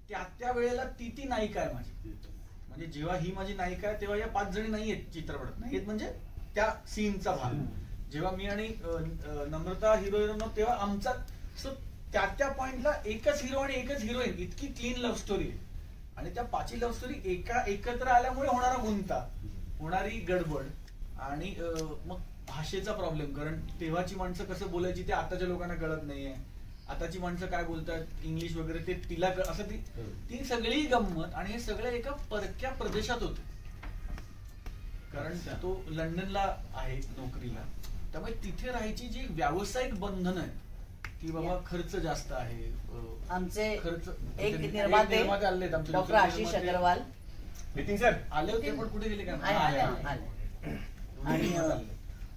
त्या वेळेला ती नायिका आहे माझी. म्हणजे जेव्हा ही माझी नायिका आहे तेव्हा या 5 जणी नाहीयेत चित्रपटात, नाहीयेत म्हणजे त्या सीनचा भाग. जेव्हा मी आणि नम्रता हिरोईन तेव्हा आमचा सो त्या पॉइंटला एकच हिरो आणि एकच हिरोईन, इतकी क्लीन लव्ह स्टोरी. आणि त्या 5ही लव्ह स्टोरी एकत्र आल्यामुळे होणारा गुंता, होणारी गडबड आणि मग भाषेचा प्रॉब्लेम. कारण तेव्हाची माणसं कसं बोलायची ते आताच्या लोकांना कळत नाहीये. आताची माणसं काय बोलतात इंग्लिश वगैरे ते तिला असं ती सगळी गंमत. आणि हे सगळं एका परक्या प्रदेशात होतं, कारण तो लंडनला आहे नोकरीला. त्यामुळे तिथे राहायची जी व्यावसायिक बंधन आहे की बाबा खर्च जास्त आहे. आमचे खर्च एक निर्माते आले डॉक्टर आशिष अग्रवाल नितीन सर आले होते पण कुठे गेले काय आणि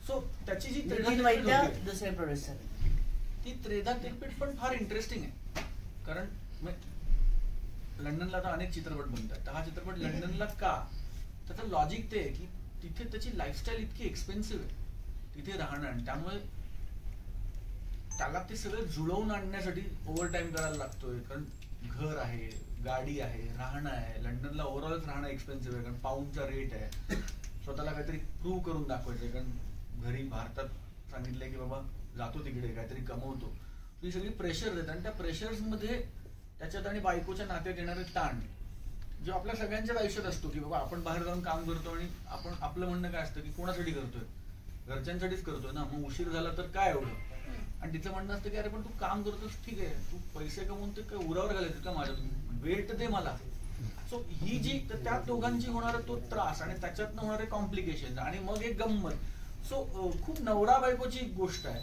सो त्याची जी वैद्य दुसरे प्रोड्युसर, ती त्रेधा तिरपीठ पण फार इंटरेस्टिंग आहे. कारण लंडनला आता अनेक चित्रपट बनतात, तर हा चित्रपट लंडनला का, त्याचं लॉजिक ते आहे की तिथे त्याची लाईफस्टाईल इतकी एक्सपेन्सिव्ह आहे तिथे राहणं, आणि त्यामुळे त्याला ते सगळं जुळवून आणण्यासाठी ओव्हर टाइम करायला लागतोय. कारण घर आहे, गाडी आहे, राहणं आहे. लंडनला ओव्हरऑलच राहणं एक्सपेन्सिव्ह आहे, कारण पाऊंडचा रेट आहे. स्वतःला काहीतरी प्रूव्ह करून दाखवायचंय, कारण घरी भारतात सांगितलंय की बाबा जातो तिकडे काहीतरी कमवतो. ही सगळी प्रेशर देतात, आणि त्या प्रेशर्स मध्ये त्याच्यात आणि बायकोच्या नात्यात येणारे ताण जो आपल्या सगळ्यांच्याच आयुष्यात असतो की बाबा आपण बाहेर जाऊन काम करतो आणि आपण आपलं म्हणणं काय असतं की कोणासाठी करतोय, घरच्यांसाठीच करतोय ना, मग उशीर झाला तर काय एवढं. आणि तिचं म्हणणं असतं की अरे पण तू काम करतोस ठीक आहे, तू पैसे कमवून ते काय उरावर घालायचं का माझ्या, वेट दे मला. सो ही जी त्या दोघांची होणारा तो त्रास आणि त्याच्यातनं होणारे कॉम्प्लिकेशन आणि मग एक गंमत. सो खूप नवरा बायकोची गोष्ट आहे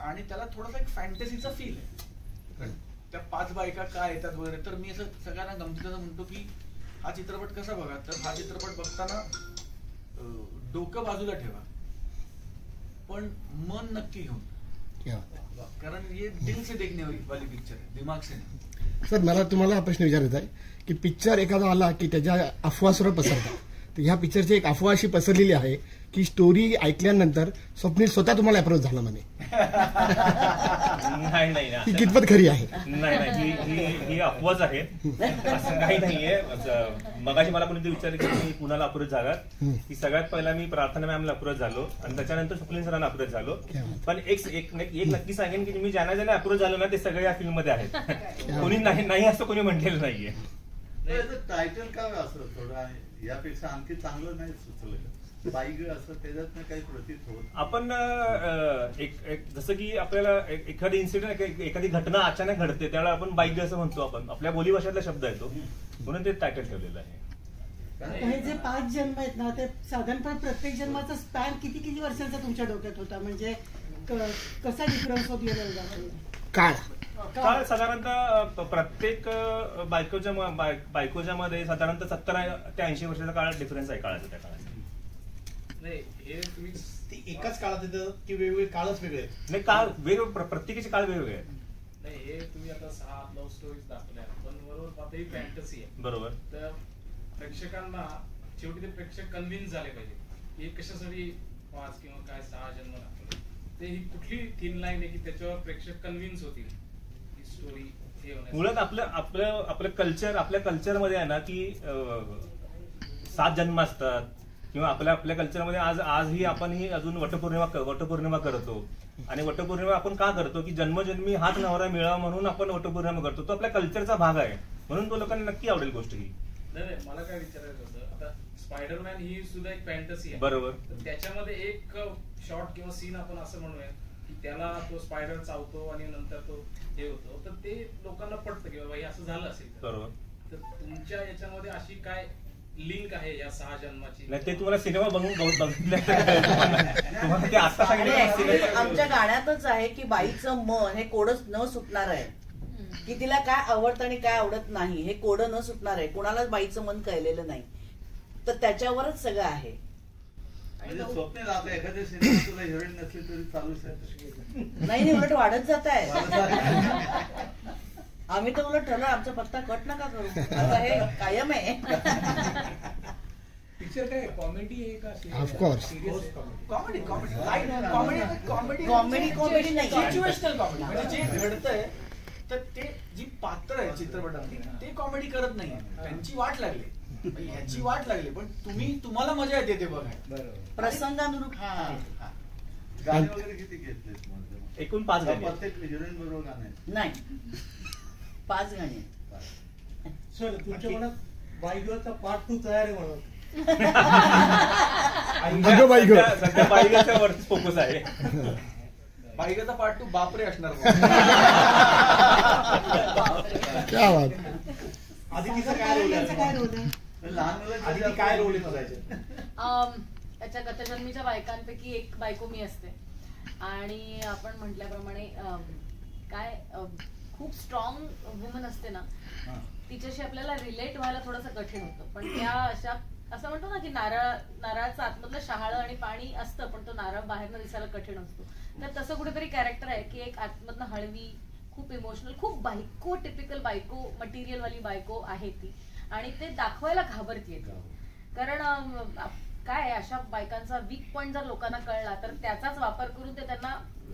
आणि त्याला थोडासा एक फॅन्टसीचा फील आहे. त्या 5 बायका काय येतात वगैरे. तर मी असं सगळ्यांना गमतीचं म्हणतो की हा चित्रपट कसा बघा, तर हा चित्रपट बघताना डोकं बाजूला ठेवा पण मन नक्की घेऊन, कारण ये दिल से देखने वाली पिक्चर आहे, दिमाग से नाही. सर मला तुम्हाला हा प्रश्न विचारायचा आहे की पिक्चर एखादा आला की त्याच्या अफवा सर्व पसरतात, तर ह्या पिक्चरची एक अफवा अशी पसरलेली आहे की स्टोरी ऐकल्यानंतर स्वप्नील स्वतः तुम्हाला अप्रोच झाला म्हणे. नाही ही कितपत खरी आहे? नाही ही अफवाच आहे, असं काही नाहीये. मगाशी मला कोणीतरी विचारलं की मी कुणाला अप्रोच झालात, की सगळ्यात पहिला मी प्रार्थना मॅमला अप्रोच झालो आणि त्याच्यानंतर स्वप्नील सरांना अप्रोच झालो. पण एक नक्की सांगेन की मी ज्यांना अप्रोच झालो ना ते सगळे या फिल्म मध्ये आहेत. कोणी नाही असं कोणी म्हटलेलं नाहीये. टायटल काय असं थोडं यापेक्षा आणखी चांगलं नाही सुचलं बाईग असं त्याच्यात काही प्रतीत होत. आपण जसं की आपल्याला एखादी इन्सिडेंट एखादी घटना अचानक घडते त्यावेळेला आपण बाईग असं म्हणतो, आपण आपल्या बोलीभाषेतला शब्द आहे तो, म्हणून ते टायटल ठेवलेलं आहे. हे जे 5 जन्म आहेत ना ते साधारणपणे प्रत्येक जन्माचा स्पॅन किती वर्षांचा तुमच्या डोक्यात होता, म्हणजे कसा डिफरन्स होत गेला काळ साधारणतः प्रत्येक बायकोच्या मध्ये साधारणतः 70 ते 80 वर्षाचा काळ डिफरन्स आहे काळाचा. त्या काळात नाही हे तुम्ही एकाच काळात येतं की वेगवेगळे काळच वेगळे आहेत? नाही काळ वेगवेगळे, प्रत्येकाचे काळ वेगवेगळे आहेत. नाही हे तुम्ही आता 6 लव्ह स्टोरीज दाखवल्या पण बरोबर आता ही फॅन्टसी आहे बरोबर. तर प्रेक्षकांना शेवटी ते प्रेक्षक कन्व्हिन्स झाले पाहिजे हे कशासाठी 5 किंवा काय 6 जन्म दाखवले, ते ही कुठली थिन लाईन आहे की त्याच्यावर प्रेक्षक कन्व्हिन्स होतील ही स्टोरी. मुळात आपलं कल्चर, आपल्या कल्चरमध्ये आहे ना की 7 जन्म असतात किंवा आपल्या कल्चरमध्ये आजही आपण ही अजून वटपौर्णिमा करतो. आणि वटपौर्णिमा आपण का करतो की जन्मजन्मी हाच नवरा मिळावा म्हणून आपण वटपौर्णिमा करतो. तो आपल्या कल्चरचा भाग आहे, म्हणून तो लोकांना नक्की आवडेल गोष्ट ही. नाही मला काय विचारायचं होतं, आता स्पायडरमॅन ही सुद्धा एक फॅन्टसी आहे बरोबर. तर त्याच्यामध्ये एक शॉर्ट किंवा सीन आपण असं म्हणूया की त्याला तो स्पायडर चावतो आणि नंतर तो हे होतो, तर ते लोकांना पटतं की बाबा हे असं झालं असेल. बरोबर. तर तुमच्या याच्यामध्ये अशी काय लिंक आहे या 6 जन्माची? नाही ते तुम्हाला सिनेमा बघितलं ते आता सांगितलं. आमच्या गाण्यातच आहे की बाईचं मन हे कोडच न सुटणार आहे, की तिला काय आवडतं आणि काय आवडत नाही हे कोड न सुटणार आहे. कोणालाच बाईचं मन कळलेलं नाही, तर त्याच्यावरच सगळं आहे. स्वप्नील आता एखाद्या सिनेमा तुला हिरोईन नसली तरी चालूच आहे? नाही उलट वाढत जात आहे. आम्ही तर उलट ठरलं आमचा पत्ता कट नका करू, आता हे कायम आहे. पिक्चर काय कॉमेडी आहे का? ऑफकोर्स कॉमेडी कॉमेडी नाही, सिच्युएशनल कॉमेडी. म्हणजे जे घडतंय तर ते जी पात्र आहे चित्रपटातली ते कॉमेडी करत नाही, त्यांची वाट लागली, ह्याची वाट लागली, पण तुम्हाला मजा येते ते बघायला. प्रसंगानुरूप. गाणे वगैरे किती घेतलेत म्हणजे? एकूण 5 गाणी. प्रत्येक हिरोईन बरोबर गाणे नाही, 5 गाणी. सर तुमच्या मनात बायगरचा पार्ट 2 तयार आहे म्हणून सध्या बायगरच्या वरतीच फोकस आहे. बायगरचा पार्ट 2 बापरे असणार. क्या बात. आदितीचा काय रोल आहे? लहान मुलं आदिती काय रोल आहे तुझा? त्याच्या गतजन्मीच्या बायकांपैकी एक बायको मी असते आणि आपण म्हटल्याप्रमाणे काय खूप स्ट्रॉंग वुमन असते ना, तिच्याशी आपल्याला रिलेट व्हायला थोडंसं कठीण होतं. पण त्या अशा असं म्हणतो ना की नारळाचं आतमधलं शहाळं आणि पाणी असतं, पण तो नारळ बाहेरनं दिसायला कठीण असतो. तर तसं कुठेतरी कॅरेक्टर आहे की एक आतमधनं हळवी, खूप इमोशनल, खूप बायको, टिपिकल बायको, मटेरियल वाली बायको आहे ती, आणि ते दाखवायला घाबरतीये. कारण काय अशा बायकांचा वीक पॉइंट जर लोकांना कळला तर त्याचाच वापर करून ते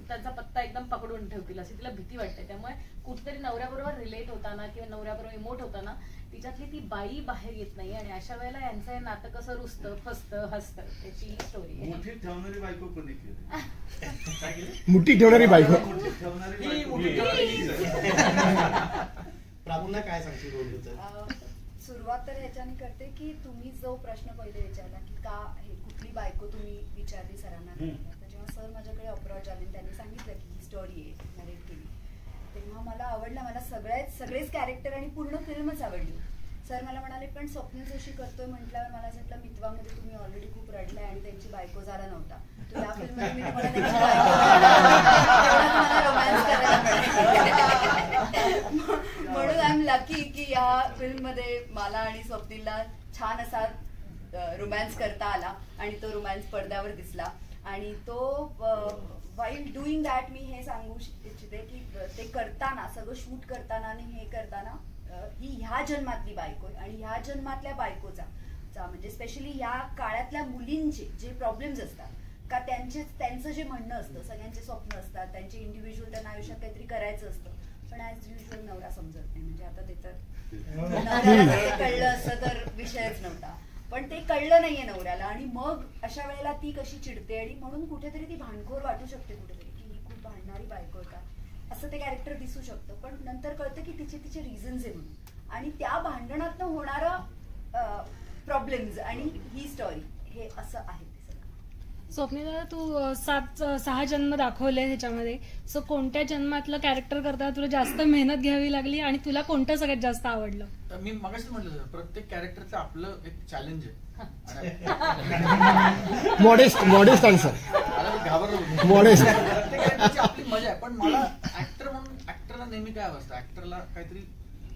त्यांचा पत्ता एकदम पकडून ठेवतील अशी तिला भीती वाटते. त्यामुळे कुठेतरी नवऱ्याबरोबर रिलेट होताना किंवा नवऱ्याबरोबर इमोट होताना तिच्यातली ती बाई बाहेर येत नाही, आणि अशा वेळेला यांचं हे नातं कसं रुसतं, फसतं, हसतं, त्याची स्टोरी आहे. मुठीत ठेवणारी बायको कोणी केली? मुठी ठेवणारी बायको. मुठीत ठेवणारी प्रामुख्याने काय सांगशील रोल? सुरुवात तर ह्याच्याने करते की तुम्ही जो प्रश्न पहिले विचारला की का हे कुठली बायको तुम्ही विचारली सरांना, तर जेव्हा सर माझ्याकडे अप्रोच आले त्यांनी सांगितलं की ही स्टोरी आहे, नरेट केली, तेव्हा मला आवडलं. मला सगळेच कॅरेक्टर आणि पूर्ण फिल्मच आवडली. सर मला म्हणाले पण स्वप्नील जोशी करतोय म्हटल्यावर मला असं वाटलं मितवामध्ये तुम्ही ऑलरेडी खूप रडलाय आणि त्यांची बायको झाला नव्हता, तर या फिल्ममध्ये मी तुम्हाला त्यांची बायको रोमॅन्स करायला म्हणून आय एम लकी की या फिल्म मध्ये मला आणि स्वप्नीलला छान असा रोमॅन्स करता आला आणि तो रोमॅन्स पडद्यावर दिसला. आणि तो वाईल डुईंग दॅट मी हे सांगू इच्छिते की ते करताना, सगळं शूट करताना आणि हे करताना ही ह्या जन्मातली बायको आणि ह्या जन्मातल्या बायकोचा म्हणजे स्पेशली ह्या काळातल्या मुलींचे जे प्रॉब्लेम्स असतात का, त्यांचं जे म्हणणं असतं, सगळ्यांचे स्वप्न असतात, त्यांचे इंडिव्हिज्युअल त्यांना आयुष्यात काहीतरी करायचं असतं, पण ॲज युजल नवरा समजत नाही. म्हणजे आता ते तर कळलं असतं तर विषयच नव्हता, पण ते कळलं नाहीये नवऱ्याला, आणि मग अशा वेळेला ती कशी चिडते आणि म्हणून कुठेतरी ती भांडखोर वाटू शकते कुठेतरी की ही खूप भांडणारी बायको आहे का, असं ते कॅरेक्टर दिसू शकतं. पण नंतर कळतं की तिचे रिझन्स आहे म्हणून, आणि त्या भांडणातनं होणारं प्रॉब्लेम्स आणि ही स्टोरी हे असं आहे. स्वप्नीला तू 6 जन्म दाखवले ह्याच्यामध्ये, सो कोणत्या जन्मातलं कॅरेक्टर करताना तुला जास्त मेहनत घ्यावी लागली आणि तुला कोणतं सगळ्यात जास्त आवडलं? तर मी मगाशीच म्हटलं प्रत्येक कॅरेक्टरचं आपलं एक चॅलेंज आहे. Modest answer. घाबरलो. मॉडेस्ट. प्रत्येक कॅरेक्टरची आपली मजा आहे, पण मला ऍक्टर म्हणून ऍक्टरला नेहमी काय असतं, ऍक्टरला काहीतरी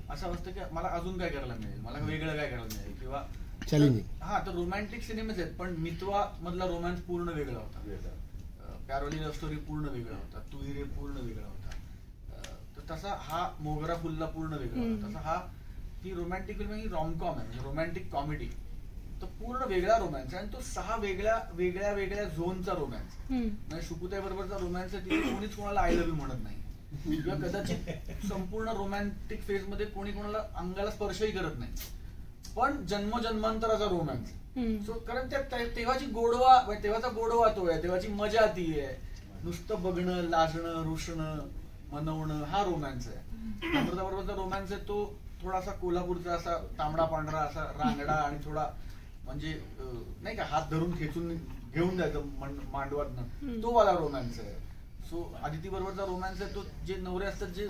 असं असतं की मला अजून काय करायला मिळेल, मला वेगळं काय करायला मिळेल, किंवा चॅलेंजिंग. हा, तर रोमॅन्टिक सिनेमाच आहेत, पण मितवा मधला रोमॅन्स पूर्ण वेगळा होता, प्यारोली लव्ह स्टोरी पूर्ण वेगळा होता, तू हि रे पूर्ण वेगळा होता, तर तसा हा मोगरा फुलला पूर्ण वेगळा होता. तसा हा ही रोमॅन्टिक फिल्म ही रॉमकॉम आहे, म्हणजे रोमॅन्टिक कॉमेडी, तर पूर्ण वेगळा रोमॅन्स आहे, आणि तो 6 वेगळ्या झोनचा रोमॅन्स. म्हणजे शुकुताई बरोबरचा रोमॅन्स आहे, तिथे कोणीच कोणाला आय लव्ह यू म्हणत नाही, किंवा कदाचित संपूर्ण रोमॅन्टिक फेज मध्ये कोणी कोणाला अंगाला स्पर्शही करत नाही, पण जन्मजन्मांतराचा रोमॅन्स. सो कारण तेव्हाची गोडवा, तेव्हाचा गोडवा तो आहे, तेव्हाची मजा ती आहे, नुसतं बघणं, लाजणं, रुसणं, मनवणं, हा रोमॅन्स आहे. अमृताबरोबरचा रोमॅन्स आहे तो थोडासा कोल्हापूरचा असा तांबडा पांढरा असा रांगडा आणि थोडा म्हणजे नाही का हात धरून खेचून घेऊन जायचं मांडवातनं, तो वाला रोमॅन्स आहे. सो आदिती बरोबरचा रोमॅन्स आहे तो जे नवरे असतात जे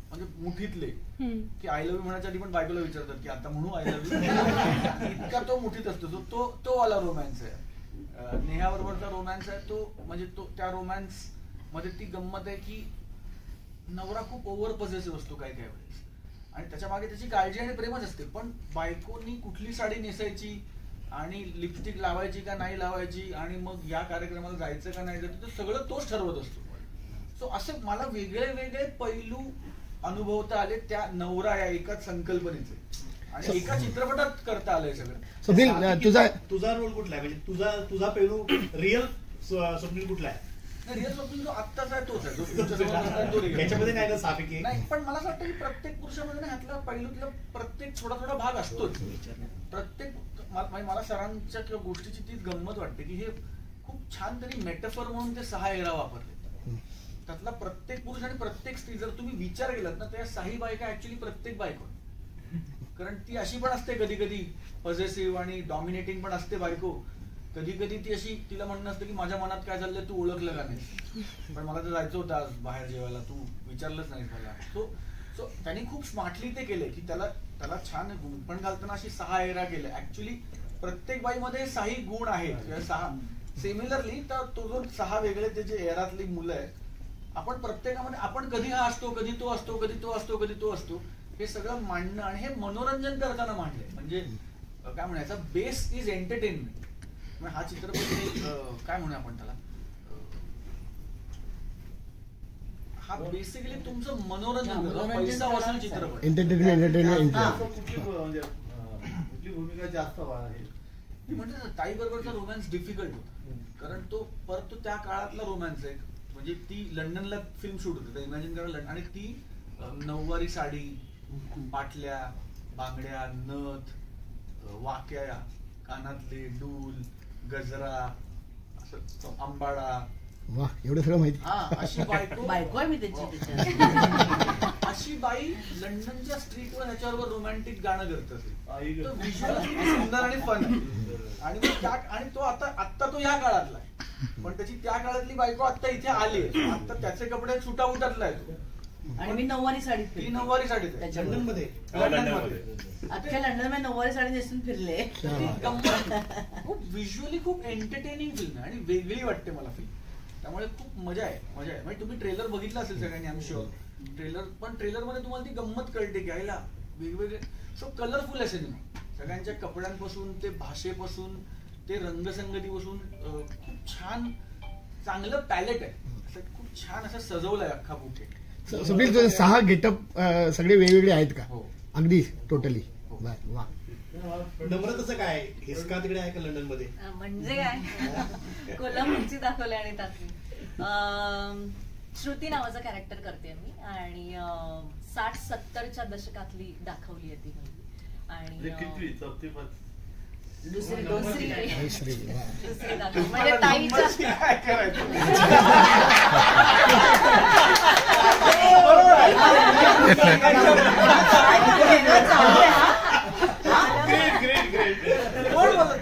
म्हणजे मुठीतले, की आय लव्ह यू म्हणायच्या आधी पण बायकोला विचारतात की आता म्हणू आय लव्ह यू, इतका तो मुठीत असतो, तो वाला रोमॅन्स आहे. नेहा बरोबरचा रोमॅन्स आहे तो म्हणजे तो त्या रोमॅन्स मध्ये ती गंमत आहे की नवरा खूप ओव्हर पॉझिटिव्ह असतो काय काय वेळेस, आणि त्याच्या मागे त्याची काळजी आणि प्रेमच असते, पण बायकोनी कुठली साडी नेसायची आणि लिपस्टिक लावायची का नाही लावायची आणि मग या कार्यक्रमाला जायचं का नाही जायचं, ते सगळं तोच ठरवत असतो. सो असे मला वेगळे वेगळे पैलू अनुभवता आले त्या नवरा या एकाच संकल्पनेचे, आणि एका चित्रपटात करता आलंय सगळं. तुझा रोल कुठला आहे, म्हणजे तुझा पैलू रिअल स्वप्नील कुठला आहे? रिअल स्वप्नील जो आत्ताचा आहे तोच आहे, जो तुमच्या समोर बसलाय तो रिअल. याच्यामध्ये नाही ना साफिकी नाही, पण मला असं वाटतं की प्रत्येक पुरुषामध्ये ना ह्यातला पैलूतला प्रत्येक थोडा थोडा भाग असतोच. प्रत्येक मला सरांच्या किंवा गोष्टीची तीच गंमत वाटते की हे खूप छान त्यांनी मेटाफर म्हणून ते 6 एरा वापरले. त्यातला प्रत्येक पुरुष आणि प्रत्येक स्त्री जर तुम्ही विचार केलात ना, त्या 6 बायका ऍक्च्युली प्रत्येक बायको. कारण ती अशी पण असते कधी कधी पॉझेसिव्ह आणि डॉमिनेटिंग पण असते बायको. कधी कधी ती अशी, तिला म्हणणं असतं की माझ्या मनात काय चाललंय तू ओळखलं का नाही, पण मला तर जायचं होतं आज बाहेर जेवायला, तू विचारलंच नाही मला. सो त्यांनी खूप स्मार्टली ते केले की त्याला छान गुण पण घालताना अशी 6 एरा केले. ऍक्च्युली प्रत्येक बाईमध्ये 6 गुण आहेत, 6 सिमिलरली. तर तो जो 6 वेगळे ते जे एरातली मुलं आहेत, आपण प्रत्येकामध्ये आपण कधी हा असतो, कधी तो असतो, कधी तो असतो, कधी तो असतो, हे सगळं मांडणं आणि हे मनोरंजन करताना मांडलंय. म्हणजे काय म्हणायचं, बेस इज एंटरटेनमेंट. हा चित्रपट काय म्हणूया आपण त्याला, हा बेसिकली तुमचं मनोरंजन, पैसा वसूल चित्रपट. एंटरटेनमेंट. कुठली भूमिका जास्त आहे म्हणजे ताई बरोबरचा रोमॅन्स डिफिकल्ट होता, कारण तो परत तो त्या काळातला रोमॅन्स आहे. म्हणजे ती लंडनला फिल्म शूट होती, इमॅजिन करा. आणि ती नऊवारी साडी, पाटल्या, बांगड्या, नथ, वाक्या, कानातले, डूल, गजरा, असं आंबाडा. वा, एवढं सगळं माहिती. अशी बायको आहे मी त्याची. अशी बाई लंडनच्या स्ट्रीटवर ह्याच्यावर रोमॅन्टिक गाणं करत असेल, तो व्हिज्युअल सुंदर आणि फन आहे. आणि तो आता तो ह्या काळातला आहे, पण त्याची त्या काळातली बायको आता इथे आली, आता त्याचे कपडे सुटा उठतला आहे तो. आणि मी नऊवारी साडीत, ती नऊवारी साडीत लंडनमध्ये अख्ख्या लंडनमध्ये नऊवारी साडी नेसून फिरले. खूप व्हिज्युअली खूप एंटरटेनिंग फिल्म आहे आणि वेगळी वाटते मला फिल्म. त्यामुळे खूप मजा आहे. म्हणजे तुम्ही ट्रेलर बघितला असेल सगळ्यांनी, आय एम शुअर. ट्रेलर मध्ये तुम्हाला ती गंमत कळते की यायला वेगवेगळे. सो कलरफुल आहे सिनेमा, सगळ्यांच्या कपड्यांपासून ते भाषेपासून ते रंगसंगतीपासून खूप छान चांगलं पॅलेट आहे. असं खूप छान असं सजवलंय अख्खा बुके. स्वप्नील, तुझे 6 गेटअप सगळे वेगवेगळे आहेत का? अगदी टोटली. वा. नम्रताचं काय, हिसका तिकडे आहे का लंडन मध्ये? म्हणजे काय, कोल्हापूरची दाखवली आणि त्यातली श्रुती नावाचं कॅरेक्टर करते मी. आणि 60-70च्या दशकातली दाखवली आहे ती मुलगी. आणि दुसरी दाखवली म्हणजे ताईच्या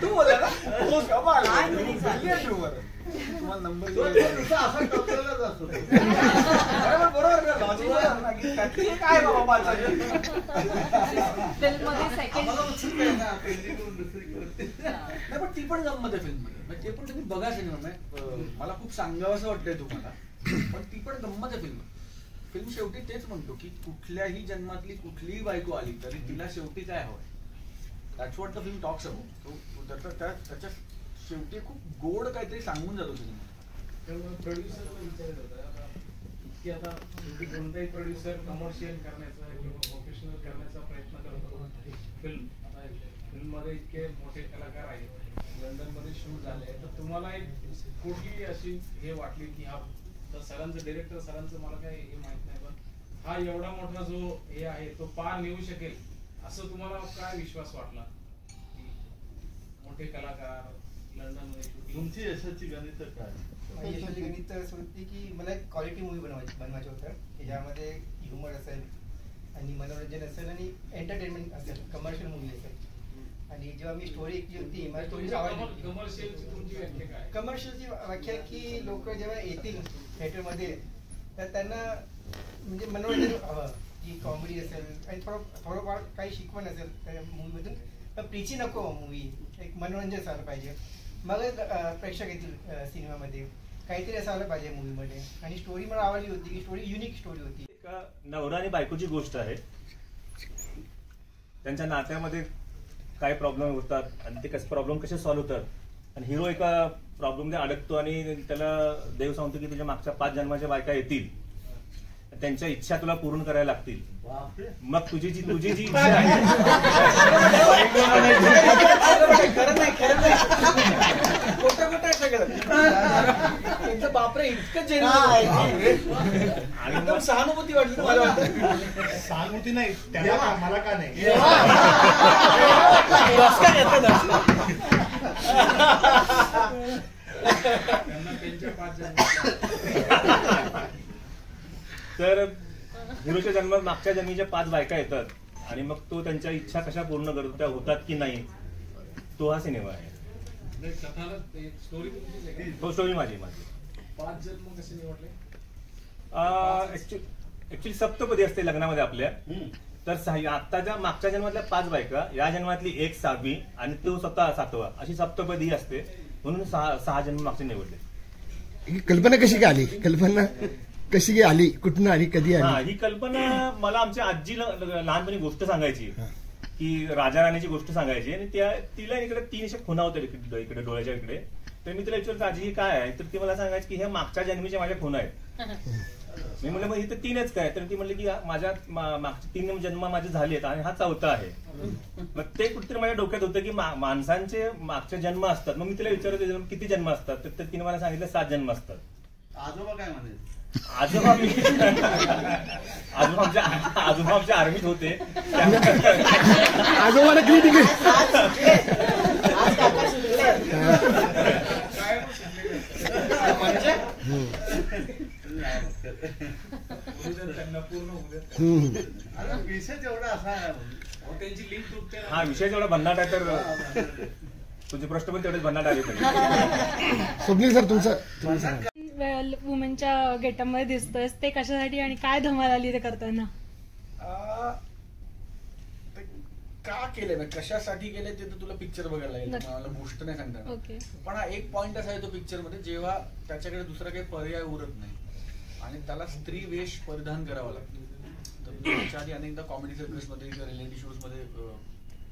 तू बोला ना, तुम्हाला नंबर काय बाबा नाही, पण ती पण गंमत आहे फिल्म मध्ये. ते पण तुम्ही बघा सिनेमा. मला खूप सांगावं असं वाटतंय तुम्हाला, पण ती पण गंमत आहे फिल्म. फिल्म शेवटी तेच म्हणतो की कुठल्याही जन्मातली कुठलीही बायको आली तरी तिला शेवटी काय हवंय. That's what the film talks about. त्याच्या शेवटी खूप गोड काहीतरी सांगून जातो सिनेमा. त्यामुळे प्रोड्युसरला विचारत होता की आता कोणताही प्रोड्युसर कमर्शियल करण्याचा किंवा प्रोफेशनल करण्याचा प्रयत्न करतो फिल्म. आता फिल्ममध्ये इतके मोठे कलाकार आहेत, लंडनमध्ये शूट झाले, तर तुम्हाला एक कुठली अशी हे वाटली की हा सरांचं डिरेक्टर सरांचं मला काय हे माहित नाही, पण हा एवढा मोठा जो हे आहे तो पार नेऊ शकेल असं तुम्हाला काय विश्वास वाटला? मोठे कलाकार लंडनमध्ये, तुमची यशाची गणित काय? यशाची गणित असं होती की मला एक क्वालिटी मूवी बनवायचं होतं की ज्यामध्ये ह्युमर असेल आणि मनोरंजन असेल आणि एंटरटेनमेंट असेल, कमर्शियल मूवी असेल. आणि जेव्हा मी स्टोरी ऐकली होती मला स्टोरी आवडली. कमर्शियलची व्याख्या की लोक जेव्हा येतील थिएटरमध्ये तर त्यांना म्हणजे मनोरंजन हवं, की कॉमेडी असेल आणि थोडंफार काही शिकवण असेल त्या मूवीमधून. पण प्रीची नको मूवी, एक मनोरंजन असायला पाहिजे. मग प्रेक्षक येतील सिनेमामध्ये, काहीतरी असायला पाहिजे मूवीमध्ये. आणि स्टोरी मला आवडली होती की स्टोरी युनिक स्टोरी होती. नवरा आणि बायकोची गोष्ट आहे, त्यांच्या नात्यामध्ये काय प्रॉब्लेम होतात आणि ते प्रॉब्लेम कसे सॉल्व्ह होतात. आणि हिरो एका प्रॉब्लेममध्ये अडकतो आणि त्याला देव सांगतो की तुझ्या मागच्या 5 जन्माच्या बायका येतील. त्यांच्या इच्छा तुला पूर्ण करायला लागतील. मग तुझी जी इच्छा आहे खरं नाही खोटं आहे सगळं त्यांचं. बापरे इतकं जेल आणि एकदम सहानुभूती वाटली मला वाटतं. सहानुभूती नाही त्याला, मला का नाही तर हिरोच्या जन्मात मागच्या जन्मीच्या 5 बायका येतात आणि मग तो त्यांच्या इच्छा कशा पूर्ण करतो, त्या होतात की नाही, तो हा सिनेमा आहे. स्टोरी माझी 5 जन्म कसे निवडले? ऍक्च्युली सप्तपदी असते लग्नामध्ये आपल्या. तर आत्ताच्या मागच्या जन्मातल्या 5 बायका, या जन्मातली 1 6वी आणि तो स्वतः 7वा, अशी सप्तपदी असते. म्हणून 6 जन्म मागचे निवडले. ही कल्पना कशी काय आली? कल्पना कशी आली, कुठून आली, कधी आली? ही कल्पना मला आमच्या आजी लहानपणी गोष्ट सांगायची की राजा राणीची गोष्ट सांगायची आणि तिला इकडे 3 अशा खुणा होत्या इकडे डोळ्याच्या इकडे. तर मी तिला विचारतो आजी ही काय आहे, तर ती मला सांगायची की ह्या मागच्या जन्मीच्या माझ्या खुणा आहेत. मी म्हणलं मग इथं 3च काय, तर ती म्हणली की माझ्या मागचे 3 जन्म माझे झालेत आणि हा 4था आहे. मग ते कुठेतरी माझ्या डोक्यात होतं की माणसांचे मागचे जन्म असतात. मग मी तिला विचारतो किती जन्म असतात, तर तिने मला सांगितलं 7 जन्म असतात. आजोबा काय म्हणाले? आजोबा आमच्या आर्मीत होते. आजोबाला क्रिटिक विषय जेवढा असा त्यांची लिंक तुटते. हा विषय जेवढा भन्नाट आहे तर तुझे प्रश्न पण तेवढेच भन्नाट आले पाहिजे. स्वप्नील सर तुमचं वुमेनच्या गेटअप मध्ये दिसतोय, ते कशासाठी आणि काय धमाल आली ते करताना? का केलंय, कशासाठी केलंय ते तर तुला पिक्चर बघायला येईल, मला गोष्ट नाही सांगता. पण हा एक पॉइंट असा आहे तो पिक्चर मध्ये, जेव्हा त्याच्याकडे दुसरा काही पर्याय उरत नाही आणि त्याला स्त्री वेश परिधान करावा लागतो. तर त्याच्या आधी अनेकदा कॉमेडी सर्कस मध्ये किंवा रिएलिटी शोज मध्ये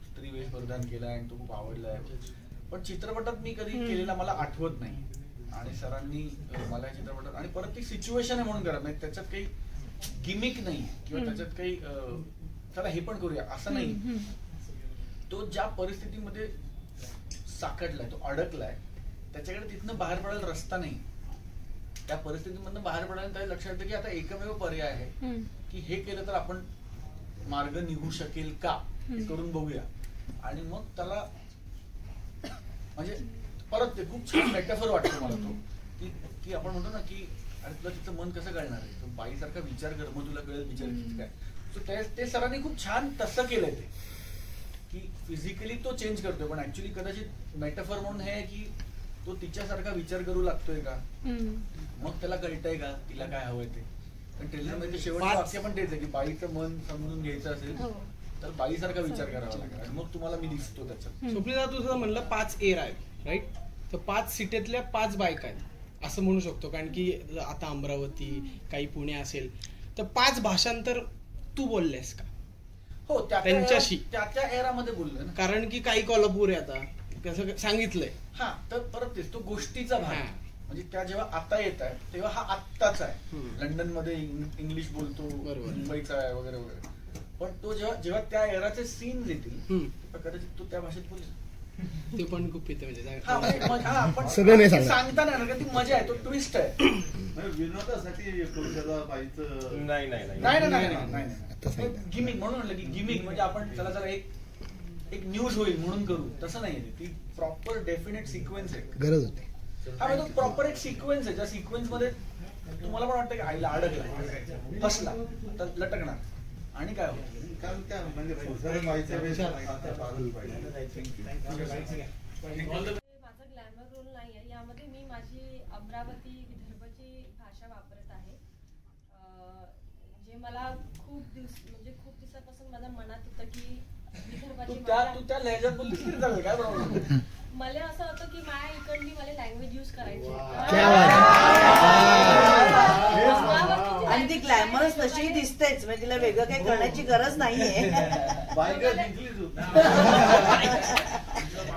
स्त्री वेश परिधान केलाय आणि तो खूप आवडलाय. पण चित्रपटात मी कधी केलेला मला आठवत नाही आणि सरांनी मला या चित्रपटात, आणि परत ती सिच्युएशन आहे म्हणून करत नाही, त्याच्यात काही गिमिक नाही किंवा त्याच्यात काही चला हे पण करूया असं नाही. तो ज्या परिस्थितीमध्ये साकडलाय, तो अडकलाय, त्याच्याकडे तिथनं बाहेर पडायला रस्ता नाही. त्या परिस्थितीमधनं बाहेर पडायला त्याला लक्षात येतं की आता एकमेव पर्याय आहे की हे केलं तर आपण मार्ग निघू शकेल का, हे करून बघूया. आणि मग त्याला म्हणजे परत ते खूप छान मेटाफर वाटतो मला तो, की आपण म्हणतो ना की अरे तुला तिचं मन कसं कळणार आहे, तो बाईसारखा विचार कर मग तुला कळेल विचार काय. सो ते सरांनी खूप छान तसं केलंय ते, की फिजिकली तो चेंज करतोय पण ऍक्च्युली कदाचित मेटाफर म्हणून हे की तो तिच्यासारखा विचार करू लागतोय का, मग त्याला कळतंय का तिला काय हवंय ते. पण ट्रेलर मध्ये शेवटचं वाक्य पण तेच आहे की बाईचं मन समजून घ्यायचं असेल तर बाईसारखा विचार करावा लागेल आणि मग तुम्हाला मी दिसतो त्याच्यात. स्वप्नील तुझं म्हणलं 5 एअर आहेत राईट, तर 5 सिटीतल्या 5 बायका आहेत असं म्हणू शकतो. कारण की आता अमरावती काही पुणे असेल तर 5 भाषांतर तू बोललेस का? हो त्यांच्याशी त्या एरामध्ये बोललोय ना, कारण की काही कोल्हापूर आहे आता कसं सांगितलंय. हा तर परत तेच तो गोष्टीचा भाग, म्हणजे त्या जेव्हा आता येत आहे तेव्हा हा आत्ताच आहे. लंडन मध्ये इंग्लिश बोलतो, मुंबईचा आहे वगैरे वगैरे. पण तो जेव्हा त्या एराचे सीन येतील कदाचित तो त्या भाषेत बोलेल. ते पण खूप येते म्हणजे सांगता नाही ना, ती मजा आहे, तो ट्विस्ट आहे. विनोदासाठी बाईचं नाही गिमिक म्हणून म्हटलं की गिमिक म्हणजे आपण चला जरा एक न्यूज होईल म्हणून करू, तसं नाही. ती प्रॉपर डेफिनेट सिक्वेन्स आहे, गरज होती. हा म्हणजे तो प्रॉपर एक सिक्वेन्स आहे, ज्या सिक्वेन्स मध्ये तुम्हाला पण वाटतं की आईला अडकला, फसला, तर लटकणार आणि काय होतं. माझा ग्लॅमर रोल नाही आहे यामध्ये. मी माझी अमरावती विदर्भाची भाषा वापरत आहे, जे मला खूप दिवसापासून माझ्या मनात होतं की विदर्भाची मला असं होतं की माझ्या इकडली मला लँग्वेज युज करायची आणि ती ग्लॅमरस तशी दिसतेच, म्हणजे तिला वेगळं काही करण्याची गरज नाहीये.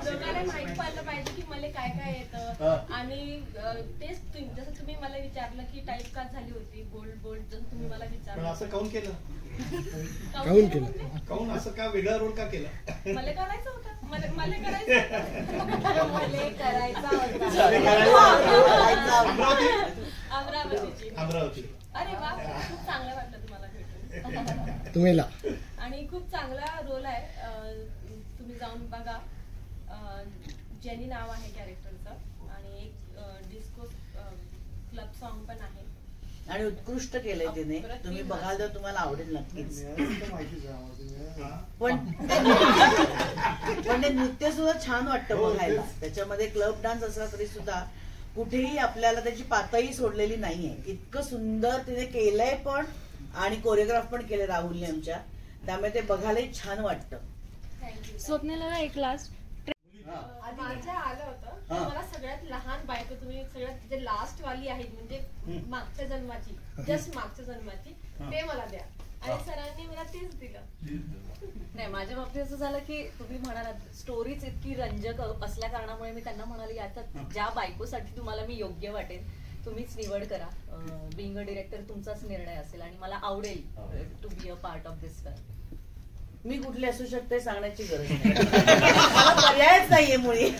लोकांना माहित पडलं पाहिजे की मला काय काय येतं आणि तेच जसं तुम्ही मला विचारलं की टाईप कास्ट झाली होती बोल्ड बोल्ड जसं तुम्ही मला विचारलं असं काऊन केलं काऊन असं का वेगळा रोल का केला मला करायचं होतं मला करायचा अमरावती अरे वा खूप चांगलं वाटलं तुम्हाला भेटून तुम्हाला आणि खूप चांगला रोल आहे तुम्ही जाऊन बघा जेनी नाव आहे कॅरेक्टरचं आणि एक डिस्को क्लब सॉन्ग पण आहे आणि उत्कृष्ट केलंय तिने तुम्ही बघाल तर तुम्हाला आवडेल नक्कीच पण ते नृत्य सुद्धा छान वाटतं बघायला त्याच्यामध्ये क्लब डान्स असला तरी सुद्धा कुठेही आपल्याला त्याची पातळी सोडलेली नाहीये इतकं सुंदर तिने केलंय पण आणि कोरिओग्राफ पण केले राहुलने आमच्या त्यामुळे ते बघायलाही छान वाटतं स्वप्नेला एक लास्ट माझ्या आलं होतं मला सगळ्यात लहान बायको तुम्ही सगळ्यात जे लास्ट वाली आहे म्हणजे मागच्या जन्माची जस्ट मागच्या जन्माची ते मला द्या आणि सरांनी मला तेच दिलं नाही माझ्या बाबतीत असं झालं की तुम्ही म्हणालात स्टोरीच इतकी रंजक असल्या कारणामुळे मी त्यांना म्हणाले आता ज्या बायकोसाठी तुम्हाला मी योग्य वाटेल तुम्हीच निवड करा बिंग अ डिरेक्टर तुमचाच निर्णय असेल आणि मला आवडेल to be a part of this film मी कुठली असू शकते सांगण्याची गरज नाही मला पर्यायच नाहीये मुळी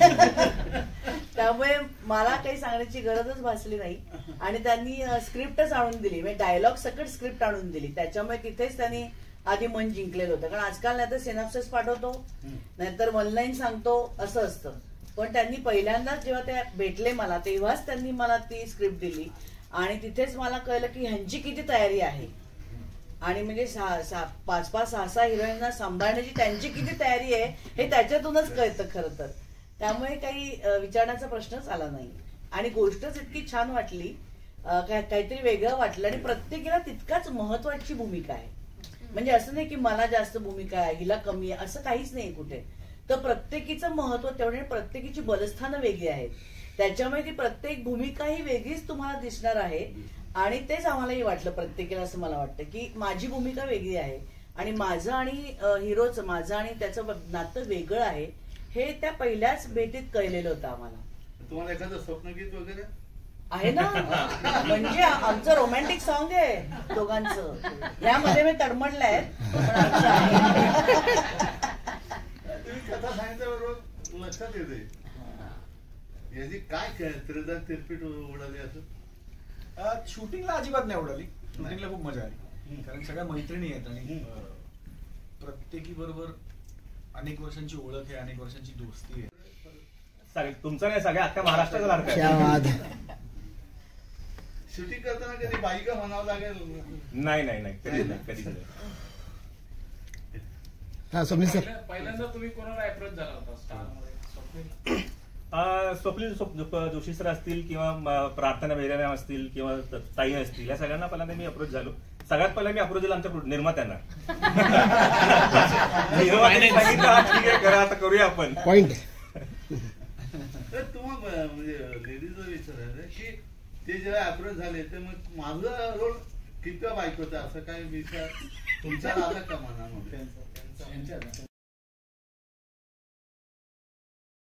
त्यामुळे मला काही सांगण्याची गरजच भासली नाही आणि त्यांनी स्क्रिप्टच आणून दिली म्हणजे डायलॉग सकट स्क्रिप्ट आणून दिली त्याच्यामुळे तिथेच त्यांनी आधी मन जिंकलेलं होतं कारण आजकाल नाही तर सिनॉप्सिस पाठवतो नाहीतर वन लाईन सांगतो असं असतं पण त्यांनी पहिल्यांदाच जेव्हा ते भेटले मला तेव्हाच त्यांनी मला ती स्क्रिप्ट दिली आणि तिथेच मला कळलं की ह्यांची किती तयारी आहे आणि म्हणजे 5-6 हिरोईनना सांभाळण्याची त्यांची किती तयारी आहे हे त्याच्यातूनच कळतं खरं तर त्यामुळे काही विचारण्याचा प्रश्नच आला नाही आणि गोष्टच इतकी छान वाटली काहीतरी वेगळं वाटलं आणि प्रत्येकीला तितकाच महत्वाची भूमिका आहे म्हणजे असं नाही की मला जास्त भूमिका आहे हिला कमी आहे असं काहीच नाही कुठे तर प्रत्येकीचं महत्व तेवढे प्रत्येकीची बलस्थानं वेगळी आहेत त्याच्यामुळे ती प्रत्येक भूमिका ही वेगळीच तुम्हाला दिसणार आहे आणि तेच आम्हालाही वाटलं प्रत्येकाला असं मला वाटतं की माझी भूमिका वेगळी आहे आणि माझं आणि हिरोचं माझं आणि त्याचं नातं वेगळं आहे हे त्या पहिल्याच भेटीत कळलेलं होतं आम्हाला तुम्हाला एखादं स्वप्नगीत वगैरे आहे ना म्हणजे आमचं रोमॅन्टिक सॉन्ग आहे दोघांचं यामध्ये मी तडमडलंय तुम्ही कथा सांगितल्याबरोबर लक्षात येते याची काय तिरपीट उडाली असं शूटिंगला अजिबात नाही उडाली शूटिंगला खूप मजा आली कारण सगळ्या मैत्रिणी आहेत आणि प्रत्येकी बरोबर अनेक वर्षांची ओळख आहे अनेक वर्षांची दोस्ती आहे तुमचं नाही सगळ्या अख्ख्या महाराष्ट्राचा लाडका शूटिंग करताना कधी बाईका म्हणावं लागेल नाही कधी हा स्वप्नील सर पहिल्यांदा तुम्ही कोणाला अप्रोच झाला होता स्टारमध्ये स्वप्नील जोशी सर असतील किंवा प्रार्थना बेहरे मॅम असतील किंवा ताई असतील या सगळ्यांना पहिल्यांदा मी अप्रोच झालो सगळ्यात पहिला मी अप्रोच झाला आमच्या निर्मात्यांना ठीक आहे करा आता करूया आपण पॉइंट तुम्हाला म्हणजे लेडीज विचारायचं की ते जेव्हा अप्रोच झाले तर मग माझा रोल किती बाईक होता असं काही विचार तुमचा आला का मनामध्ये